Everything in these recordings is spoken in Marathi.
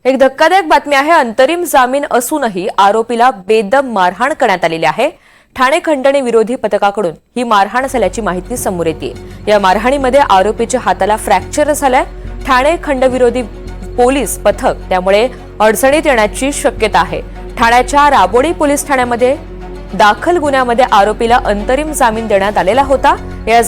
एक धक्कादायक बातमी आहे। अंतरिम जामीन असूनही आरोपीला बेदम मारहाण करण्यात आलेली आहे। ठाणे खंडणी विरोधी पथकाकडून ही मारहाण झाल्याची माहिती समोर येते। या मारहाणीमध्ये आरोपीच्या हाताला फ्रॅक्चर झालाय। ठाणे खंडविरोधी पोलीस पथक त्यामुळे अडचणीत येण्याची शक्यता आहे। ठाण्याच्या राबोडी पोलीस ठाण्यामध्ये दाखल गुन्ह्यामध्ये आरोपीला अंतरिम जामीन देण्यात आलेला होता। या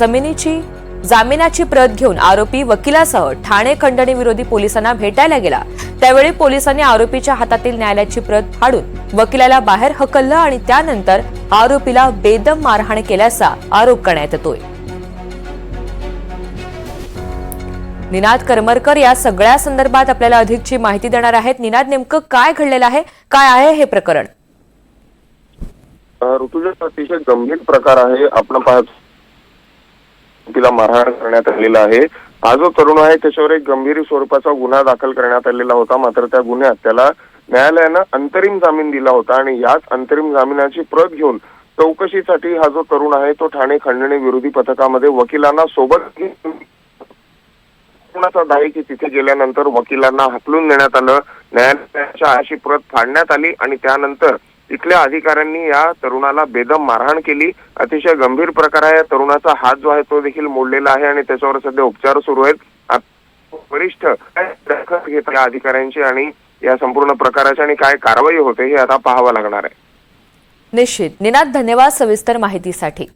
जामिनाची प्रत घेऊन आरोपी वकिलासह ठाणे खंडणी विरोधी पोलिसांना भेटायला गेला। त्यावेळी पोलिसांनी आरोपीच्या हातातील न्यायालयाची प्रत फाडून वकिलाला बाहेर हकललं आणि त्यानंतर आरोपीला बेदम मारहाण केल्याचा आरोप करण्यात येतोय। निनाद करमरकर या सगळ्या संदर्भात आपल्याला अधिकची माहिती देणार आहेत। निनाद, नेमकं काय घडलेलं आहे, काय आहे हे प्रकरण? ऋतुजा, अतिशय गंभीर प्रकार आहे। आपण पाहतो तिला मारहाण करण्यात आलेला आहे। हा जो तरुण आहे त्याच्यावर एक गंभीर स्वरूपाचा गुन्हा दाखल करण्यात आलेला होता। मात्र त्या गुन्ह्यात त्याला न्यायालयानं अंतरिम जामीन दिला होता आणि याच अंतरिम जामिनाची प्रत घेऊन चौकशीसाठी हा जो तरुण आहे तो ठाणे खंडणी विरोधी पथकामध्ये वकिलांना सोबत घेऊन आहे की तिथे गेल्यानंतर वकिलांना हकलून देण्यात आलं। न्यायालयाच्या अशी प्रत फाडण्यात आली आणि त्यानंतर इथल्या अधिकाऱ्यांनी या तरुणाला बेदम मारहाण केली। अतिशय गंभीर प्रकार आहे। तरुणाचा हात जो आहे तो देखील मोडलेला आहे आणि त्याच्यावर सध्या उपचार सुरू आहेत। वरिष्ठ दखल घेत या अधिकाऱ्यांची आणि या संपूर्ण प्रकाराची आणि काय कारवाई होते हे आता पाहावं लागणार आहे। निश्चित। निनाद, धन्यवाद सविस्तर माहितीसाठी।